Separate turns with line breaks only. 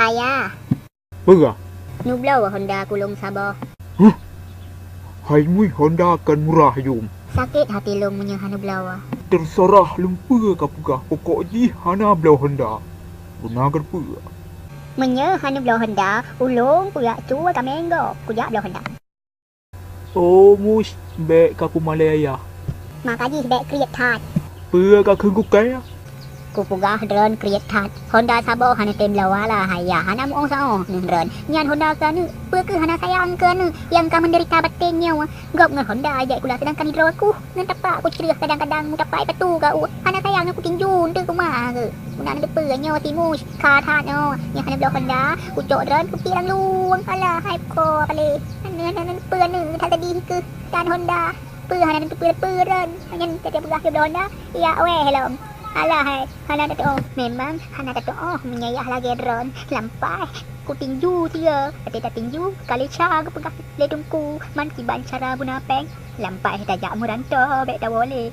Ayah,
Berah.
nublau Honda kulung Sabah.
Hai mui Honda akan murah yum.
Sakit hati long punya nublau.
Terserah lumpur ka pegah. Pokok ji hana belau Honda. Gunakan pegah.
Punya nublau Honda, ulung puyak cua kamenggo. Kuyak blau Honda.
Oh mus baik ka Malaya.
Makanya baik create thad.
Pegah ka kengku kaya.
Kupugah drone create thad. Honda Sabah hana tem lawala haya. Hana muong sao drone. Nyan Honda ka ni. Peke hana sayang ke ni. Yang ka menderita batinnya. Gop ngan Honda ajak kula sedangkan hidro aku. Ngan tapak aku cerah kadang-kadang mu tapak petu ka u. Hana sayang aku tinju tu ku mah ke. Una nang depenyo timus ka thad no. Yang hana blau Honda. Ku cok drone ku pirang luang alah hai ko pale. Nan pen ni thad tadi ke dan Honda. Pe hana tu pe-ren. Nyan tete begah blau Honda. Ya weh hello. Alah hai, hana tu memang hana tu menyayah lagi drone lampai ku tinju dia tak tinju kali ca aku pegah ledungku man kiban cara guna peng lampai tajak muranto bet tak boleh